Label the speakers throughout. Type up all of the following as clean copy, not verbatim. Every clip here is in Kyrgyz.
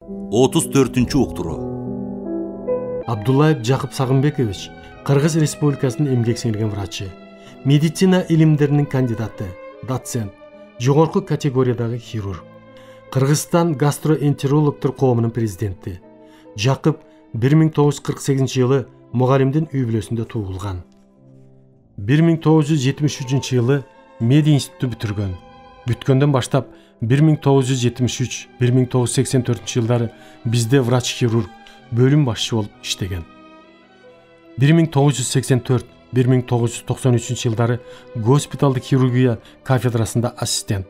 Speaker 1: 34-cü уктуруу.
Speaker 2: Абдуллаев Жакып Сагынбекович Кыргыз Республикасынын эмгек сиңирген врачы, медицина илимдеринин кандидаты, доцент, жогорку категориядагы хирург, Кыргызстан гастроэнтерологдор коомунун президенти. Жакып 1948-жылы мугалимдин үй бүлөсүндө туулган. 1973-жылы Мед институту бүтүргөн. Бүткөндөн баштап 1973-1984 жылдары бизде врач-хирург, бөлүм башчы болуп иштеген. 1984-1993 жылдары госпиталдык хирургия кафедрасында ассистент.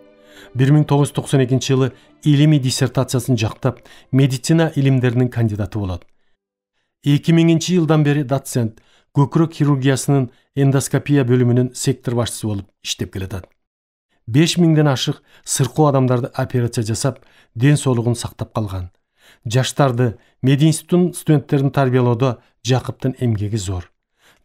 Speaker 2: 1992 жылы илимий диссертациясын жактап, медицина илимдеринин кандидаты болот. 2000 жылдан бери доцент, көкүрөк хирургиясынын эндоскопия бөлүмүнүн сектор башчысы болуп иштеп келатат. 5000ден ашык сыркоо адамдарды операция жасап, ден соолугун сактап калган. Жаштарды, мединститутун студенттерин тарбиялоодо Жакыптын эмгеги зор.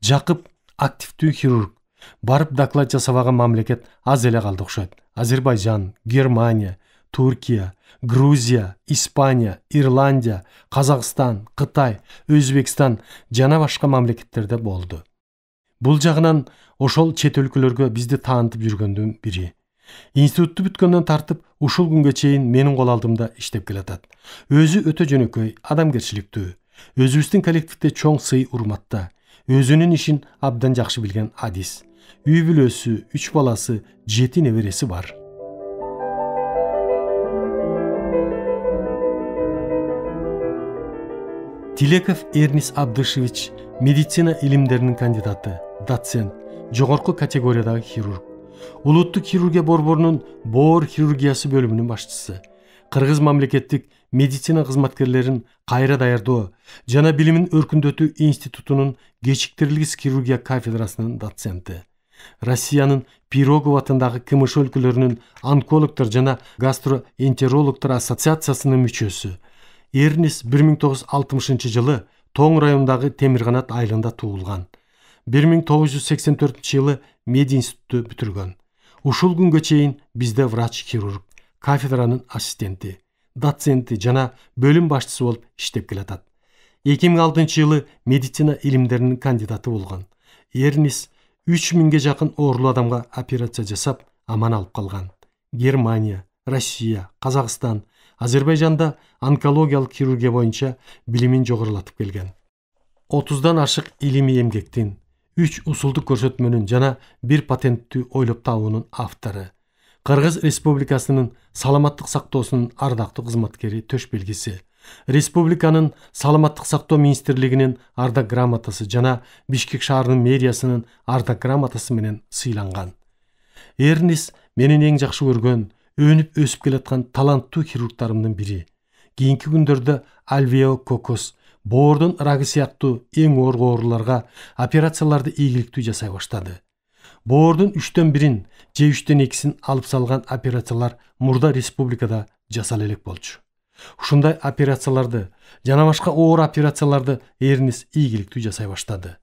Speaker 2: Жакып активдүү хирург. Барып доклад жасабаган мамлекет аз эле калды окшойт. Азербайжан, Германия, Туркия, Грузия, Испания, Ирландия, Казакстан, Кытай, Өзбекстан жана башка мамлекеттерде болду. Бул жагынан ошол чет өлкөлөргө бизди таанытып жүргөндүн бири. Институтту бүткөндөн тартып, ушул күнгө чейин менин кол алдымда иштеп келатат. Өзү өтө жөнөкөй, адамгерчиликтүү. Өзүбүздүн коллективде чоң сый урматта. Өзүнүн ишин абдан жакшы билген адис. Үй бүлөсү, 3 баласы, 7 небереси бар. Тилеков Эрнис Абдышевич медицина илимдеринин кандидаты, доцент, жогорку категориядагы хирург. Улуттук хирургия борборунун боор хирургиясы бөлүмүнүн башчысы. Кыргыз мамлекеттик медицина кызматкерлерин кайра даярдоо жана билимин өркүндөтүү институтунун кечиктирилгис хирургия кафедрасынын доценти. Россиянын Пирогов атындагы КМШ өлкөлөрүнүн онкологдор жана гастроэнтерологдор ассоциациясынын мүчөсү. Эрнис 1960 жылы Тоң районундагы Темирканат айылында туулган. 1984 жылы Мед институту бүтүргөн. Ушул күнгө чейин бизде врач-хирург, кафедранын ассистенти, доценти жана бөлүм башчысы болуп иштеп келатат. 2006 жылы медицина илимдеринин кандидаты болгон. Эрнис 3000ге жакын оорулуу адамга операция жасап, аман алып калган. Германия, Россия, Казакстан, Азербайжанда онкологиялык хирургия боюнча билимин жогорулатып келген. 30дан ашык илимий эмгектин, 3 усулдук көрсөтмөнүн жана 1 патенттүү ойлоп табуунун автору. Кыргыз Республикасынын саламаттык сактоосунун ардактуу кызматкери төш белгиси. Республиканын саламаттык сактоо министрлигинин ардак грамотасы жана Бишкек шаарынын мэриясынын ардак грамотасы менен сыйланган. Эрнис менин эң жакшы көргөн, өнүп өсүп келаткан таланттуу хирургдарымдын бири. Кийинки күндөрдө альвеококус, боордун рагы сыяктуу эң оор ооруларга операцияларды ийгиликтүү жасай баштады. Боордун 3төн 1-ин же 3төн 2-син алып салган операциялар мурда республикада жасала элек болчу. Ушундай операцияларды жана башка оор операцияларды Эрнис ийгиликтүү жасай баштады.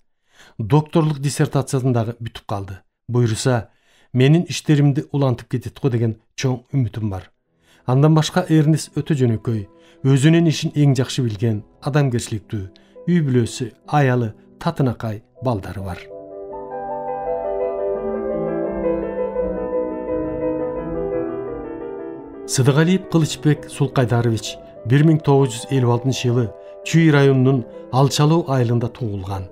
Speaker 2: Докторлук диссертациясын дагы бүтүп калды. Буйруса, менин иштеримди улантып кетет го деген чоң үмүтүм бар. Андан башка Эрнис өтө жөнөкөй, өзүнүн ишин эң жакшы билген, адамгерчиликтүү, үй бүлөсү, аялы, татынакай балдары бар. Сыдыгалиев Кылычбек Сулкайдарович 1956 жылы Чүй районунун Алчалуу айылында туулган.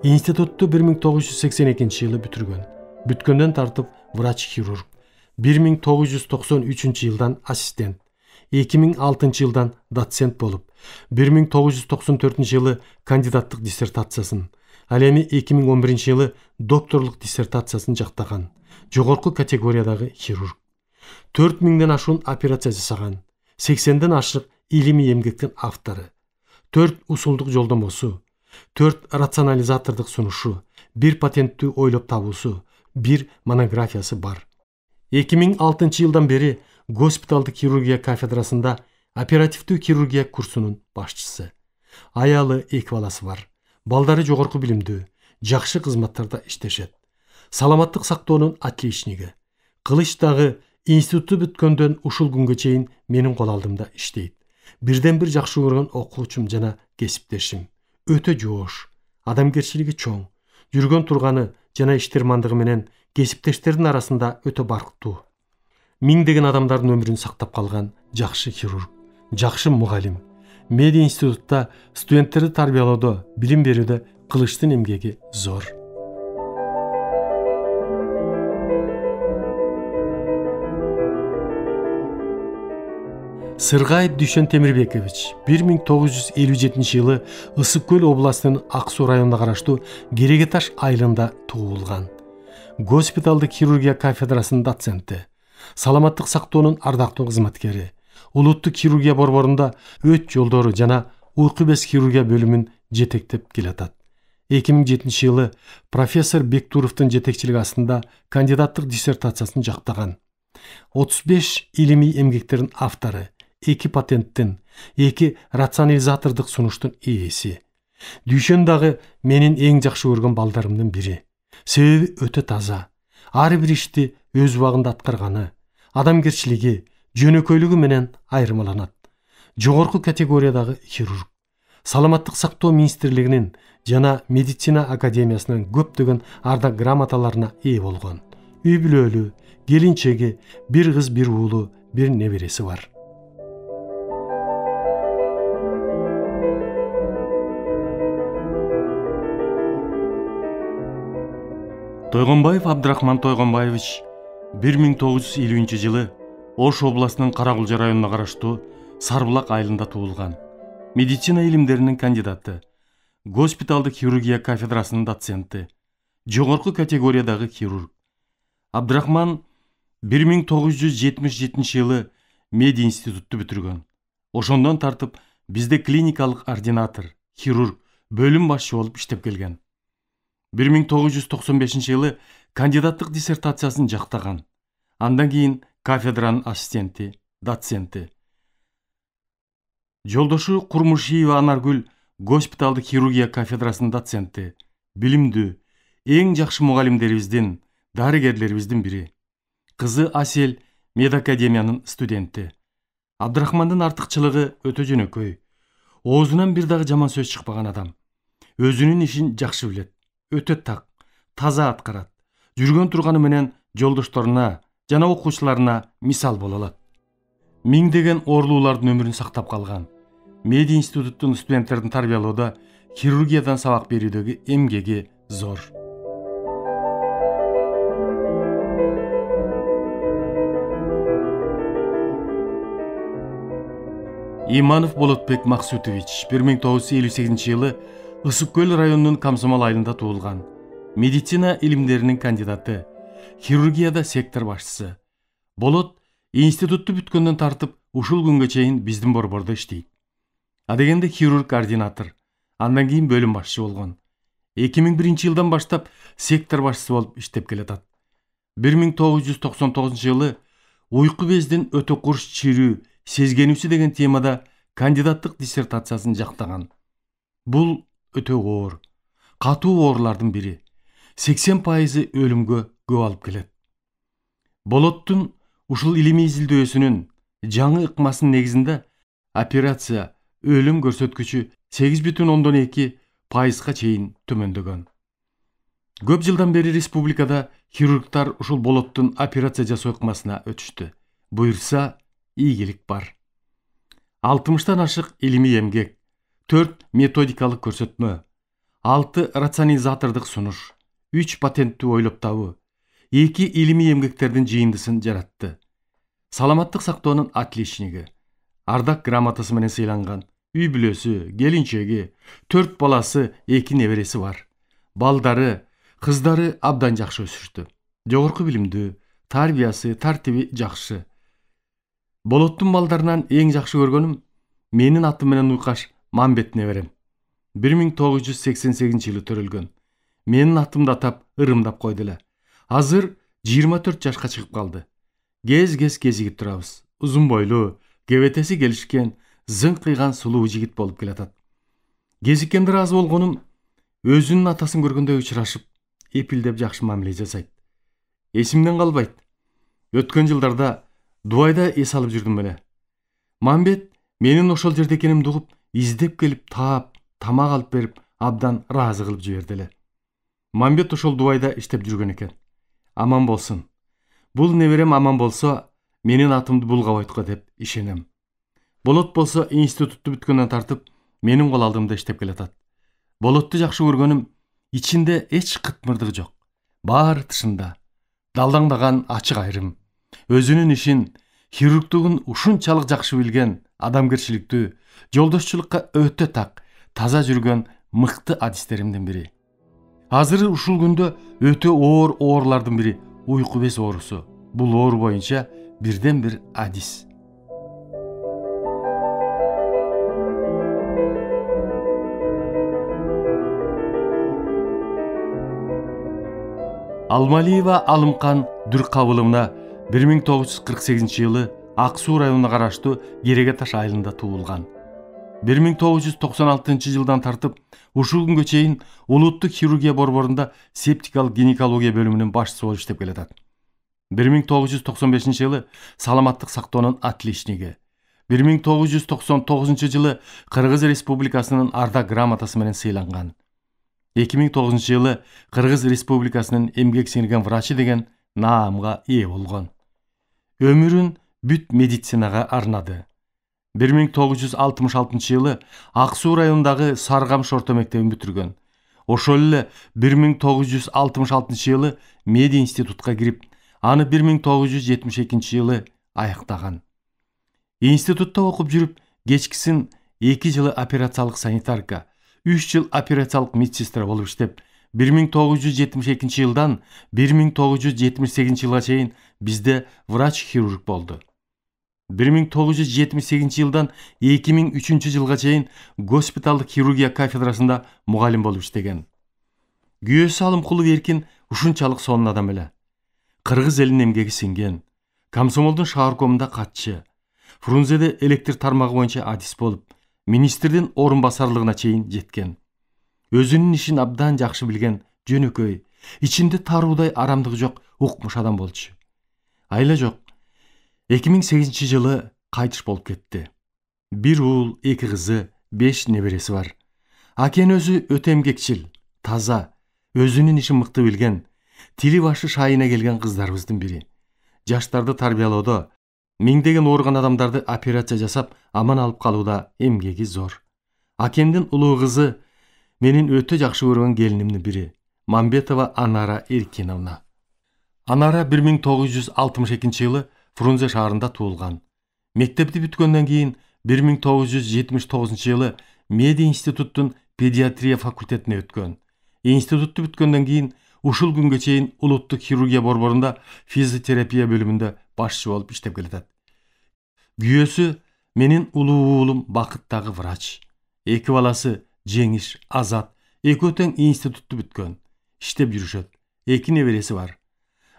Speaker 2: Институтту 1982 жылы бүтүргөн. Бүткөндөн тартып врач-хирург. 1993 жылдан ассистент. 2006 жылдан доцент болуп, 1994 жылы кандидаттык диссертациясын, ал эми 2011 жылы докторлук диссертациясын жактаган. Жогорку категориядагы хирург. 4000ден ашуун операция жасаган. 80ден ашык илимий эмгектин автору. 4 усулдук жолдомосу, 4 рационализатордук сунушу, 1 патенттүү ойлоп табуусу, 1 монографиясы бар. 2006 жылдан бери госпиталдык хирургия кафедрасында оперативдүү хирургия курсунун башчысы. Аялы 2 баласы бар. Балдары жогорку билимдүү, жакшы кызматтарда иштешет. Саламаттык сактоонун отличниги. Кылыч дагы институтту бүткөндөн ушул күнгө чейин менин кол алдымда иштейт. Бирден бир жакшы көргөн окуучум жана кесиптешим. Өтө жоош, адамгерчилиги чоң, жүргөн турганы жана иштермандыгы менен кесиптештердин арасында өтө барктуу. Миңдеген адамдардын өмүрүн сактап калган жакшы хирург, жакшы мугалим. Медиа институтта студенттерди тарбиялоодо, билим берүүдө кылычтын эмгеги зор. Сыргаев Дүйшөн Темирбекович 1957 жылы Ысык Көл областынын Ак Суу районуна караштуу Керегеташ айылында туулган. Госпиталдык хирургия кафедрасынын доценти, саламаттык сактоонун ардактуу кызматкери, улуттук хирургия борборунда өт жолдору жана уйку без хирургия бөлүмүн жетектеп келатат. 2007 жылы профессор Бектуровдун жетекчилиги астында кандидаттык диссертациясын жактаган. 35 илимий эмгектердин автору, 2 патенттин, 2 рационализатордук сунуштун ээси. Дүйшөн дагы менин эң жакшы көргөн балдарымдын бири. Себеби өтө таза. Ар бир ишти өз убагында аткарганы, адамгерчилиги, жөнөкөйлүгү менен айырмаланат. Жогорку категориядагы хирург. Саламаттык сактоо министрлигинин жана медицина академиясынын көптөгөн ардак грамоталарына ээ болгон. Үй бүлөлүү, келинчеги, бир кыз, бир уулу, бир небереси бар. Тойгонбаев Абдрахман Тойгонбаевич 1950 жылы Ош областынын Каракулжа районуна караштуу Сарбулак айылында туулган. Медицина илимдеринин кандидаты, госпиталдык хирургия кафедрасынын доценти, жогорку категориядагы хирург. Абдрахман 1977 жылы медиа институтту бүтүргөн. Ошондон тартып бизде клиникалык ординатор, хирург, бөлүм башчы болуп иштеп келген. 1995 жылы кандидаттык диссертациясын жактаган. Андан кийин кафедранын ассистенти, доценти. Жолдошу Курмушиева Анаргүл госпиталдык хирургия кафедрасынын доценти, билимдүү, эң жакшы мугалимдерибиздин, дарыгерлерибиздин бири. Кызы Асель медакадемиянын студенти. Абдрахмандын артыкчылыгы өтө жөнөкөй. Оозунан бир дагы жаман сөз чыкпаган адам. Өзүнүн ишин жакшы билет. Өтө так, таза аткарат. Жүргөн турганы менен жолдошторуна жана окуучуларына мисал боло алат. Миңдеген оорулуулардын өмүрүн сактап калган. Медиа институттун студенттердин тарбиялоодо, хирургиядан сабак берүүдөгү эмгеги зор. Иманов Болотбек Максутович 1958 жылы Ысык Көл районунун Комсомол айылында туулган. Медицина илимдеринин кандидаты, хирургияда сектор башчысы. Болот институтту бүткөндөн тартып ушул күнгө чейин биздин борбордо иштейт. Адегенде хирург-координатор, андан кийин бөлүм башчы болгон. 2001 жылдан баштап сектор башчысы болуп иштеп келатат. 1999 жылы уйку бездин өтө курч чирүү, сезгенүүсү деген темада кандидаттык диссертациясын жактаган. Бул өтө оор, катуу оорулардын бири. 80% өлүмгө көп алып келет. Болоттун ушул илимий изилдөөсүнүн жаңы ыкмасынын негизинде операция өлүм көрсөткүчү 8,2%га чейин төмөндөгөн. Көп жылдан бери республикада хирургтар ушул болоттун операция жасоо ыкмасына өтүштү. Буйрса, ийгилик бар. 60тан ашык илимий эмгек, 4 методикалык көрсөтмө, 6 рационализатордук сунуш, 3 патенттүү ойлоп табуу, 2 илимий эмгектердин жыйындысын жаратты. Саламаттык сактоонун отличниги, ардак грамотасы менен сыйланган, үй бүлөсү, келинчеги, 4 баласы, 2 небереси бар. Балдары, кыздары абдан жакшы өсүштү. Жогорку билимдүү, тарбиясы, тартиби жакшы. Болоттун балдарынан эң жакшы көргөнүм менин атым менен уйкаш Мамбет неберем. 1988 жылы төрөлгөн. Менин атымды атап, ырымдап койду эле. Азыр 24 жашка чыгып калды. Кез-кез кезигип турабыз. Узун бойлуу, кебетеси келишкен, зыңкыйган сулуу жигит болуп келатат. Кезиккенде ыраазы болгонум, өзүнүн атасын көргөндө учурашып, эпилдеп жакшы мамиле жасайт. Эсимден калбайт. Өткөн жылдарда Дубайда эс алып жүрдүм эле. Мамбет Менин ошол жерде экенимди угуп, издеп келип таап, тамак алып берип, абдан ыраазы кылып жиберди эле. Мамбет ошол Дубайда иштеп жүргөн экен. Аман болсун. Бул неберем аман болсо, менин атымды булгабайт деп ишенем. Болот болсо институтту бүткөндөн тартып, менин кол алдымда иштеп келатат. Болотту жакшы көргөнүм, ичинде эч кытмырдык жок. Баары тышында. Далдаңдаган ачык айрым. Өзүнүн ишин, хирургтугун ушунчалык жакшы билген, адамгерчиликтүү, жолдошчулукка өтө так, таза жүргөн мыкты адистеримдин бири. Азыр ушул күндө өтө оор оорулардын бири уйку без оорусу. Бул оору боюнча бирден бир адис. Алмалиева Алымкан Дүркабыловна 1948-жылы Ак Суу районуна караштуу Кереге Таш айылында туулган. 1996-жылдан тартып ушул күнгө чейин улуттук хирургия борборунда септикалык гинекология бөлүмүнүн башчысы болуп иштеп келатат. 1995-жылы саламаттык сактоонун отличниги, 1999-жылы Кыргыз Республикасынын Ардак грамотасы менен сыйланган. 2009-жылы Кыргыз Республикасынын эмгек сиңирген врачы деген наамга ээ болгон. Өмүрүн бүт медицинага арнады. 1966-жылы Ак Суу районундагы Саргамыш орто мектебин бүтүргөн. Ошол эле 1966-жылы меди институтка кирип, аны 1972-жылы аяктаган. Институтта окуп жүрүп, кечкисин 2 жылы операциялык санитарка, 3 жыл операциялык медсестра болуп иштеп, 1972-жылдан 1978-жылга чейин бизде врач-хирург болду. 1978-жылдан 2003-жылга чейин госпиталдык хирургия кафедрасында мугалим болуп иштеген. Күйөөсү Алымкулов Эркин ушунчалык сонун адам эле. Кыргыз элинин эмгеги сиңген, комсомолдун шааркомунда катчы, Фрунзеде электр тармагы боюнча адис болуп, министрдин орун басарлыгына чейин жеткен. Өзүнүн ишин абдан жакшы билген, жөнөкөй, ичинде таруудай арамдыгы жок укмуш адам болчу. Айла жок. 2008-жылы кайтыш болуп кетти. 1 уул, 2 кызы, 5 небереси бар. Акен өзү өтө эмгекчил, таза, өзүнүн ишин мыкты билген, тили башы шайына келген кыздарыбыздын бири. Жаштарды тарбиялоодо, миңдеген ооруган адамдарды операция жасап, аман алып калууда эмгеги зор. Акемдин улуу кызы менин өтө жакшы көргөн келинимдин бири, Мамбетова Анара Эркиновна. Анара 1962-жылы Фрунзе шаарында туулган. Мектепти бүткөндөн кийин 1979-жылы Меди институттун педиатрия факультетине өткөн. Институтту бүткөндөн кийин ушул күнгө чейин улуттук хирургия борборунда физиотерапия бөлүмүндө башчы болуп иштеп келатат. Күйөөсү менин улуу уулум Бакыттагы врач. 2 баласы Жеңиш, Азат, экөө тең институтту бүткөн. Иштеп жүрүшөт. 2 небереси бар.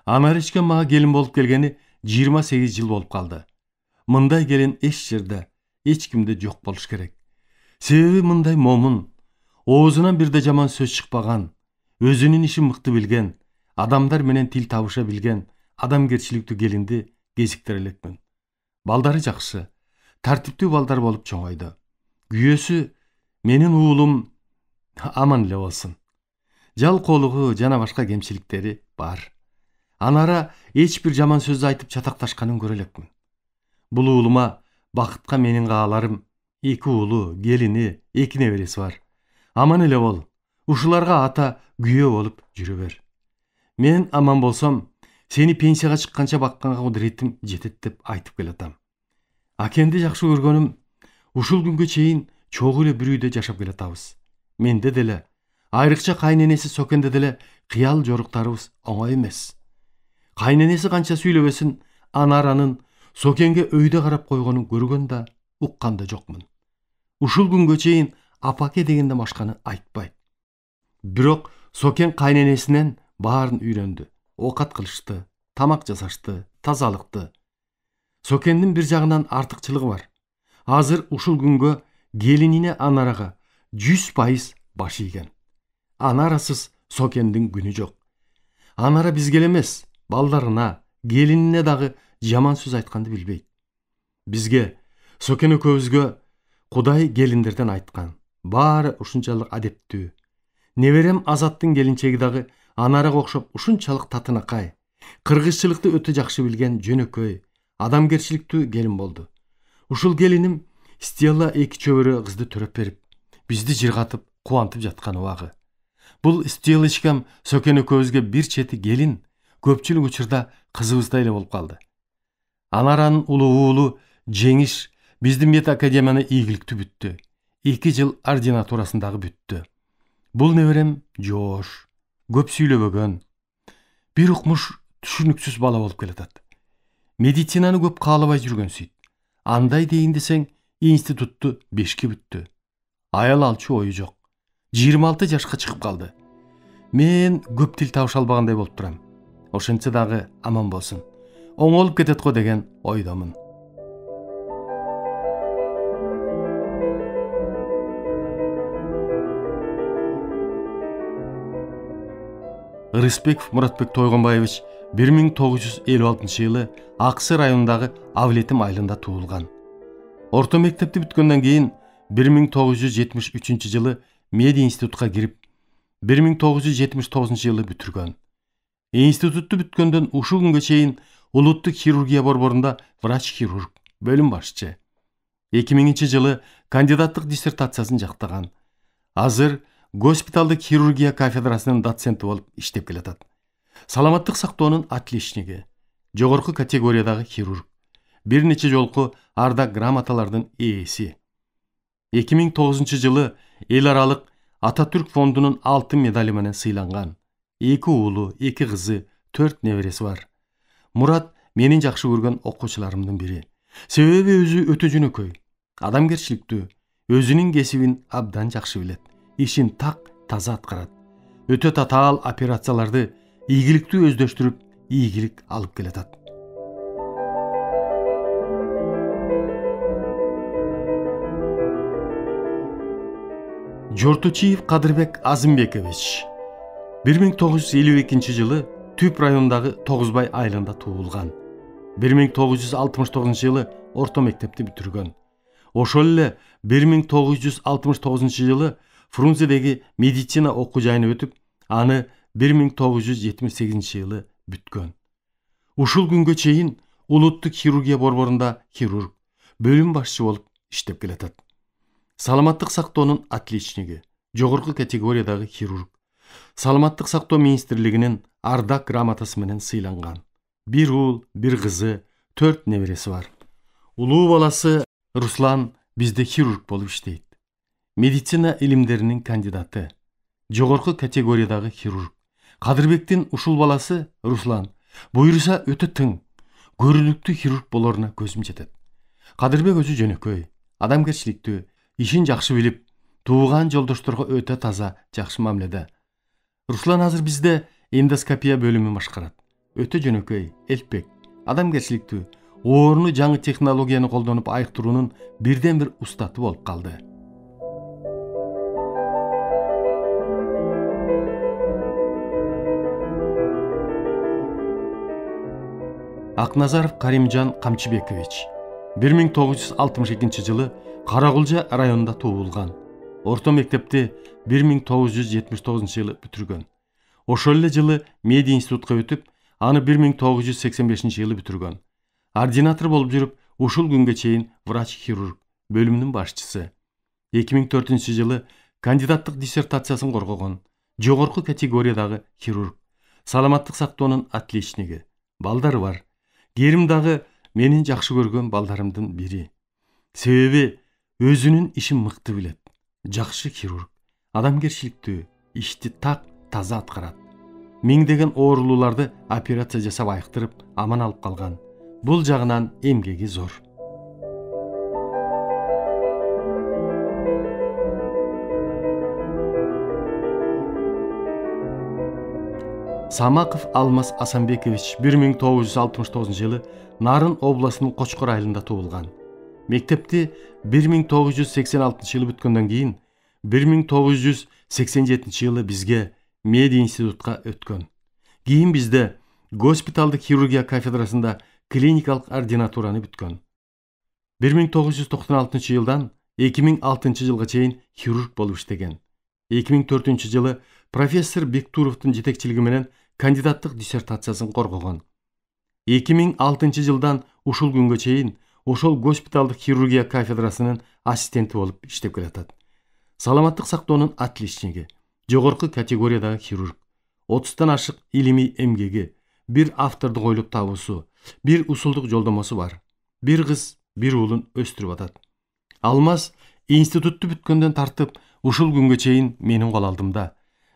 Speaker 2: Анар ичкен мага келин болуп келгени 28 жыл болуп калды. Мындай келин эч жерде, эч кимде жок болуш керек. Себеби мындай момун, оозунан бирде жаман сөз чыкпаган, өзүнүн ишин мыкты билген, адамдар менен тил табыша билген, адамгерчиликтүү келинди кезиктире элекмин. Балдары жакшы, тартиптүү балдар болуп чоңойду. Күйөөсү менин уулум аман эле болсун. Жалкоолугу жана башка кемчиликтери бар. Анара эч бир жаман сөз айтып чатакташканын көрө элекмин. Бул уулума бакытка менин кааларым, 2 уулу, келини, 2 небереси бар. Аман эле бол. Ушуларга ата күйөө болуп жүрө бер. Мен аман болсом, сени пенсияга чыкканча бакканга кудуретим жетет деп айтып келатам. Акемди жакшы көргөнүм, ушул күнгө чейин чогуу эле бир үйдө жашап келатабыз. Менде деле, айрыкча кайненеси Сокенде деле кыял жоруктарыбыз оңой эмес. Кайненеси канча сүйлөбөсүн, Анаранын Сокенге өйдө карап койгонун көргөн да, уккан да жокмун. Ушул күнгө чейин апаке дегенден башканы айтпайт. Бирок Сокен кайненесинен баарын үйрөндү. Оокат кылышты, тамак жасашты, тазалыкты. Сокендин бир жагынан артыкчылыгы бар. Азыр ушул күнгө келинине Анарага 100% баш ийген. Анарасыз Сокендин күнү жок. Анара бизге эмес, балдарына, келинине дагы жаман сөз айтканды билбейт. Бизге Сөкен экөөбүзгө Кудай келиндерден айткан. Баары ушунчалык адептүү. Неберем Азаттын келинчеги дагы анарага окшоп ушунчалык татынакай. Кыргызчылыкты өтө жакшы билген жөнөкөй, адамгерчиликтүү келин болду. Ушул келиним Стелла эки чөбөрө кызды төрөп берип, бизди жыргатып, кубантып жаткан убагы. Бул Стеллачкам Сөкен экөөбүзгө бир чети келин, көпчүлүк учурда кызыбыздай эле болуп калды. Анаранын улуу уулу Жеңиш биздин мед академияны ийгиликтүү бүттү. 2 жыл ординатурасындагы бүттү. Бул неберем жоош, көп сүйлөбөгөн, бир укмуш түшүнүксүз бала болуп келатат. Медицинаны көп каалабай жүргөн сүйт. Андай дейин десең, институтту 5ке бүттү. Аял алчу ою жок. 26 жашка чыгып калды. Мен көп тил табыша албагандай болуп турам. Ошентсе дагы аман болсун. Оңолуп кетет го деген ойдомун. Рыспеков Муратбек Тойгонбаевич 1956 жылы Аксы районундагы Авлетим айылында туулган. Орто мектепти бүткөндөн кийин 1973 жылы Меди институтка кирип, 1979 жылы бүтүргөн. Институтту бүткөндөн ушул күнгө чейин улуттук хирургия борборунда врач-хирург, бөлүм башчы. 2000 жылы кандидаттык диссертациясын жактаган. Азыр госпиталдык хирургия кафедрасынын доценти болуп иштеп келатат. Саламаттык сактоонун отличниги, жогорку категориядагы хирург. Бир нече жолку ардак грамоталардын ээси. 2009 жылы эл аралык Ататүрк фондунун алтын медали менен сыйланган. 2 уулу, 2 кызы, 4 небереси бар. Мурат менин жакшы көргөн окуучуларымдын бири. Себеби өзү өтө жөнөкөй, адамгерчиликтүү, өзүнүн кесибин абдан жакшы билет. Ишин так таза аткарат. Өтө татаал операцияларды ийгиликтүү өздөштүрүп, ийгилик алып келатат. Жортучиев Кадырбек Азымбекович 1952 жылы Түп районундагы Тогузбай айылында туулган. 1969 жылы орто мектепти бүтүргөн. Ошол эле 1969 жылы Фрунзедеги медицина окуу жайына өтүп, аны 1978 жылы бүткөн. Ушул күнгө чейин улуттук хирургия борборунда хирург, бөлүм башчы болуп иштеп келатат. Саламаттык сактоонун отличниги, жогорку категориядагы хирург. Саламаттык сактоо министрлигинин ардак грамотасы менен сыйланган. 1 уул, 1 кызы, 4 небереси бар. Улуу баласы Руслан бизде хирург болуп иштейт. Медицина илимдеринин кандидаты, жогорку категориядагы хирург. Кадырбектин ушул баласы Руслан буйруса өтө тың, көрүнүктүү хирург болоруна көзүм жетет. Кадырбек өзү жөнөкөй, адамгерчиликтүү, ишин жакшы билип, тууган жолдошторго өтө таза, жакшы мамиледе. Руслан азыр бизде эндоскопия бөлүмүн башкарат. Өтө жөнөкөй, элпек, адамгерчиликтүү, орну жаңы технологияны колдонуп айыктыруунун бирден бир устаты болуп калды. Акназаров Каримжан Камчыбекович 1962 жылы Каракулжа районунда туулган. Орто мектепти 1979 жылы бүтүргөн. Ошол эле жылы Меди институтка өтүп, аны 1985 жылы бүтүргөн. Ординатор болуп жүрүп, ушул күнгө чейин врач-хирург, бөлүмүнүн башчысы. 2004 жылы кандидаттык диссертациясын коргогон. Жогорку категориядагы хирург. Саламаттык сактоонун отличниги. Балдары бар. Керим дагы менин жакшы көргөн балдарымдын бири. Себеби өзүнүн ишин мыкты билет. Жакшы хирург, адамгерчиликтүү, ишти так таза аткарат. Миңдеген оорулууларды операция жасап айыктырып, аман алып калган. Бул жагынан эмгеги зор. Самаков Алмаз Асанбекович 1969 жылы Нарын областынын Кочкор айылында туулган. Мектепти 1986 жылы бүткөндөн кийин 1987 жылы бизге Меди институтка өткөн. Кийин бизде госпиталдык хирургия кафедрасында клиникалык ординатураны бүткөн. 1996-жылдан 2006-жылга чейин хирург болуп иштеген. 2004-жылы профессор Бектуровдун жетекчилиги менен кандидаттык диссертациясын коргогон. 2006-жылдан ушул күнгө чейин ошол госпиталдык хирургия кафедрасынын ассистенти болуп иштеп келатат. Саламаттык сактоонун отличниги, жогорку категориядагы хирург, 30тан ашык илимий эмгеги, бир автордук ойлоп табуусу, бир усулдук жолдомосу бар. Бир кыз, бир уулун өстүрүп атат. Алмаз институтту бүткөндөн тартып ушул күнгө чейин менин кол алдымда.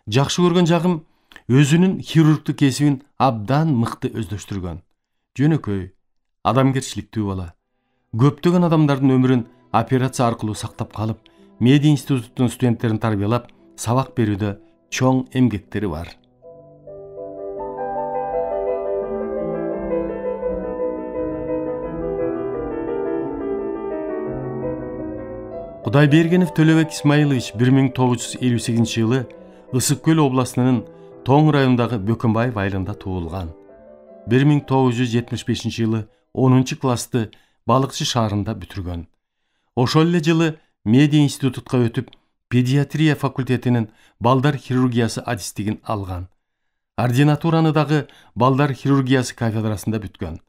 Speaker 2: Жакшы көргөн жагым өзүнүн хирургтук кесибин абдан мыкты өздөштүргөн. Жөнөкөй, адамгерчиликтүү бала. Көптөгөн адамдардын өмүрүн операция аркылуу сактап калып, медиа институттун студенттерин тарбиялап, сабак берүүдө чоң эмгектери бар. Кудайбергенов Төлөбек Исмаилович 1958-жылы Ысык Көл областынын Тоң районундагы Бөкөнбаев айылында туулган. 1975-жылы 10-классты Балыкчы шаарында бүтүргөн. Ошол эле жылы медиа институтка өтүп, педиатрия факультетинин балдар хирургиясы адистигин алган. Ординатураны дагы балдар хирургиясы кафедрасында бүткөн.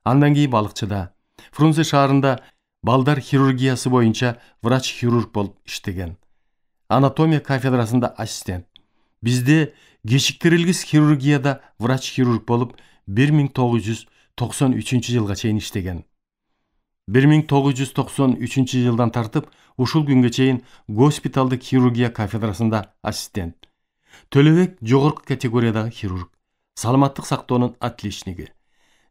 Speaker 2: Андан кийин Балыкчыда, Фрунзе шаарында балдар хирургиясы боюнча врач-хирург болуп иштеген. Анатомия кафедрасында ассистент. Бизде кечиктирилгис хирургияда врач-хирург болуп 1993-жылга чейин иштеген. 1993-жылдан тартып ушул күнгө чейин госпиталдык хирургия кафедрасында ассистент. Төлөбек жогорку категориядагы хирург, саламаттык сактоонун отличниги.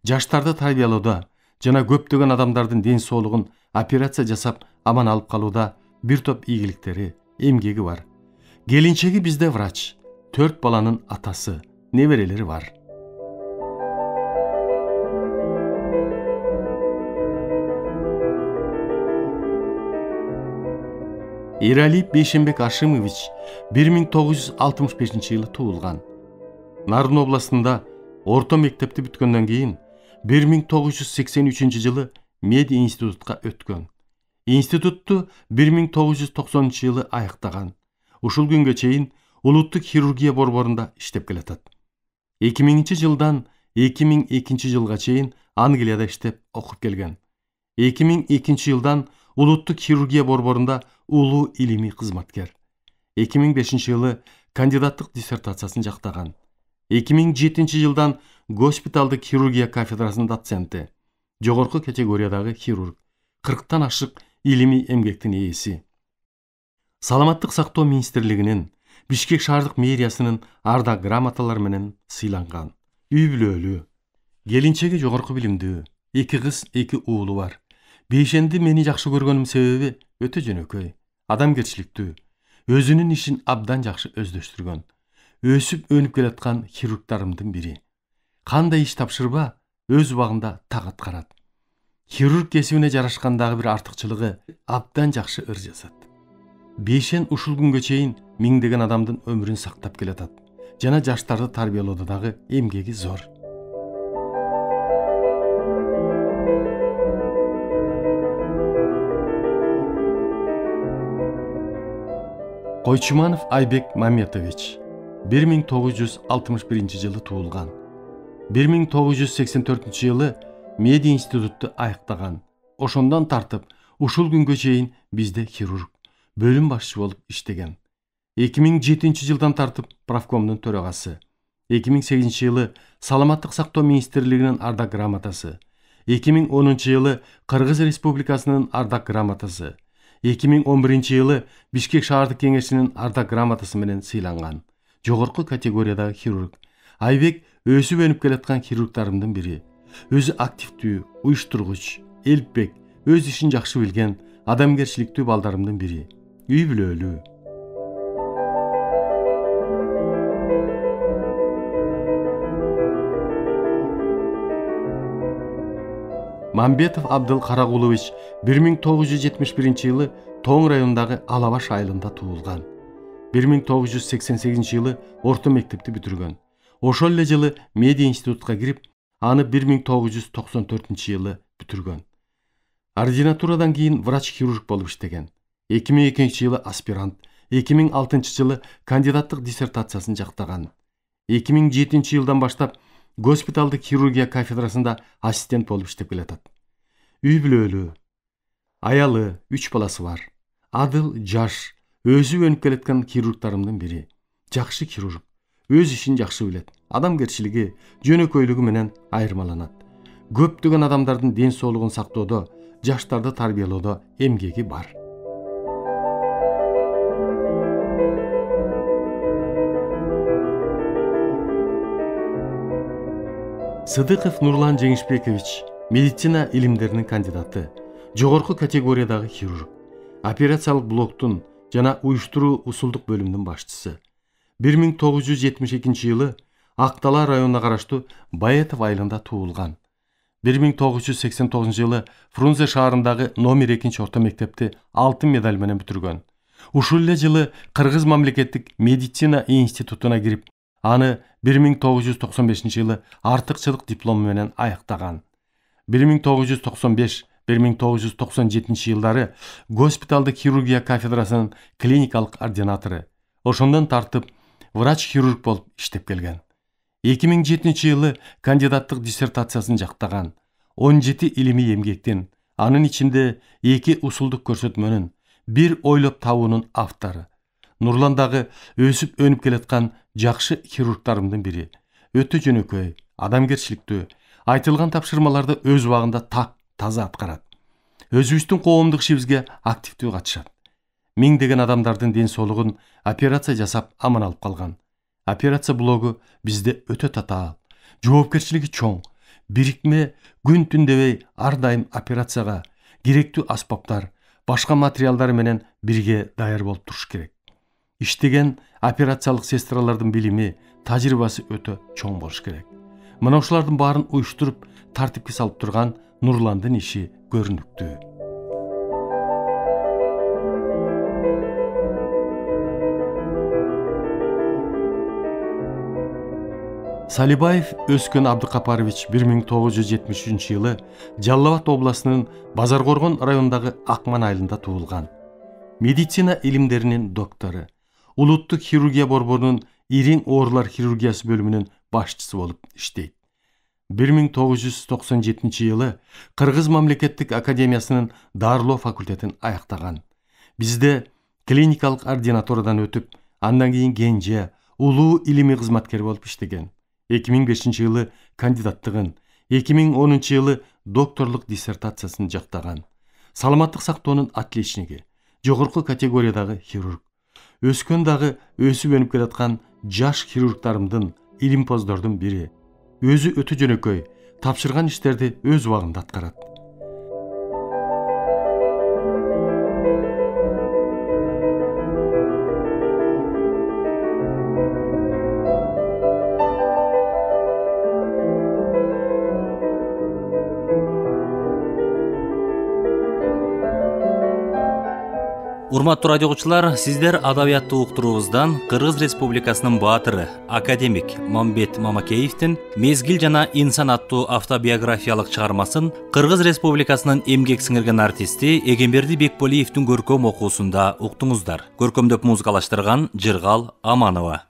Speaker 2: Жаштарды тарбиялоодо жана көптөгөн адамдардын ден соолугун операция жасап аман алып калууда бир топ ийгиликтери, эмгеги бар. Келинчеги бизде врач, 4 баланын атасы, неберелери бар. Иралиев Бейшенбек Ашимович 1965-жылы туулган. Нарын областында орто мектепти бүткөндөн кийин 1983-жылы медиа институтка өткөн. Институтту 1990-жылы аяктаган. Ушул күнгө чейин улуттук хирургия борборунда иштеп келатат. 2000-жылдан 2002-жылга чейин Англияда иштеп окуп келген. 2002-жылдан улуттук хирургия борборунда улуу илимий кызматкер. 2005-жылы кандидаттык диссертациясын жактаган. 2007-жылдан госпиталдык хирургия кафедрасынын доценти, жогорку категориядагы хирург, 40тан ашык илимий эмгектин ээси. Саламаттык сактоо министрлигинин, Бишкек шаардык мэриясынын ардак грамоталары менен сыйланган. Үй бүлөлүү. Келинчеги жогорку билимдүү, 2 кыз, 2 уулу бар. Бейшенди мени жакшы көргөнүм себеби өтө жөнөкөй, адамгерчиликтүү, өзүнүн ишин абдан жакшы өздөштүргөн. Өсүп өнүп келаткан хирургдарымдын бири. Кандай иш тапшырба, өз убагында так аткарат. Хирург кесибине жарашкандагы бир артыкчылыгы абдан жакшы ыр жазат. Бейшен ушул күнгө чейин миңдеген адамдын өмүрүн сактап келатат. Жана жаштарды тарбиялоодо дагы эмгеги зор. Койчуманов Айбек Маметович 1961-жылы туулган. 1984-жылы медиа институтту аяктаган. Ошондон тартып ушул күнгө чейин бизде хирург, бөлүм башчы болуп иштеген. 2007-жылдан тартып правкомдун төрагасы. 2008-жылы Саламаттык сактоо министрлигинин ардак грамотасы. 2010-жылы Кыргыз Республикасынын ардак грамотасы. 2011-жылы Бишкек шаардык кеңешинин ардак грамотасы менен сыйланган. Жогорку категориядагы хирург. Айбек өсүп өнүп келаткан хирургдарымдын бири. Өзү активдүү, уюштургуч, элпек, өз ишин жакшы билген, адамгерчиликтүү балдарымдын бири. Үй бүлөлүү. Мамбетов Абдыл Карагулович 1971-жылы Тоң районундагы Алабаш айылында туулган. 1988-жылы орто мектепти бүтүргөн. Ошол эле жылы медиа институтка кирип, аны 1994-жылы бүтүргөн. Ординатурадан кийин врач-хирург болуп иштеген. 2002-жылы аспирант, 2006-жылы кандидаттык диссертациясын жактаган. 2007-жылдан баштап госпиталдык хирургия кафедрасында ассистент болуп иштеп келатат. Үй бүлөлүү, аялы, 3 баласы бар. Адыл, жаш, өзү өнүп келаткан хирургтарымдын бири. Жакшы хирург, өз ишин жакшы билет. Адамгерчилиги, жөнөкөйлүгү менен айырмаланат. Көптөгөн адамдардын ден соолугун сактоодо, жаштарды тарбиялоодо эмгеги бар. Сыдыков Нурлан Жеңишбекович медицина илимдеринин кандидаты, жогорку категориядагы хирург, операциялык блоктун жана уюштуруу усулдук бөлүмүнүн башчысы. 1972-жылы Актала районуна караштуу Баетов айылында туулган. 1989-жылы Фрунзе шаарындагы номер 2 орто мектепти алтын медаль менен бүтүргөн. Ушул эле жылы Кыргыз мамлекеттик медицина институтуна кирип, аны 1995-жылы артыкчылык диплому менен аяктаган. 1995-1997 жылдары госпиталдык хирургия кафедрасынын клиникалык ординатору, ошондон тартып врач-хирург болуп иштеп келген. 2007-жылы кандидаттык диссертациясын жактаган. 17 илимий эмгектин, анын ичинде 2 усулдук көрсөтмөнүн, 1 ойлоп табуунун автору. Нурландагы өсүп өнүп келаткан жакшы хирургтарымдын бири. Өтө жөнөкөй, адамгерчиликтүү, айтылган тапшырмаларды өз убагында таза аткарат. Өзүбүздүн коомдук ишибизге активдүү катышат. Миңдеген адамдардын ден соолугун операция жасап аман алып калган. Операция блогу бизде өтө татаал, жоопкерчилиги чоң. Бирикме күн түн дебей ар дайым операцияга керектүү аспаптар, башка материалдар менен бирге даяр болуп туруш керек. Иштеген операциялык сестралардын билими, тажрыйбасы өтө чоң болуш керек. Мына ушулардын баарын уюштуруп, тартипке салып турган Нурландын иши көрүнүктүү. Салибаев Өскөн Абдыкапарович 1973-жылы Жалал Абад областынын Базаркоргон районундагы Акман айылында туулган. Медицина илимдеринин доктору, улуттук хирургия борборунун ириң оорулар хирургиясы бөлүмүнүн башчысы болуп иштейт. 1997-жылы Кыргыз мамлекеттик академиясынын дарылоо факультетин аяктаган. Бизде клиникалык ординатурадан өтүп, андан кийин кенже, улуу илимий кызматкер болуп иштеген. 2005-жылы кандидаттыгын, 2010-жылы докторлук диссертациясын жактаган. Саламаттык сактоонун отличниги, жогорку категориядагы хирург. Өскөн дагы өсүп өнүп келаткан жаш хирургтарымдын, илимпоздордун бири. Өзү өтө жөнөкөй, тапшырган иштерди өз убагында аткарат.
Speaker 1: Урматтуу радио угуучулар, сиздер адабияттуу уктуруубуздан Кыргыз Республикасынын баатыры, академик Мамбет Мамакеевдин «Мезгил жана инсан» аттуу автобиографиялык чыгармасын Кыргыз Республикасынын эмгек сиңирген артисти Эгемберди Бекболиевдин көркөм окуусунда уктуңуздар. Көркөмдөп музыкалаштырган Жыргал Аманова.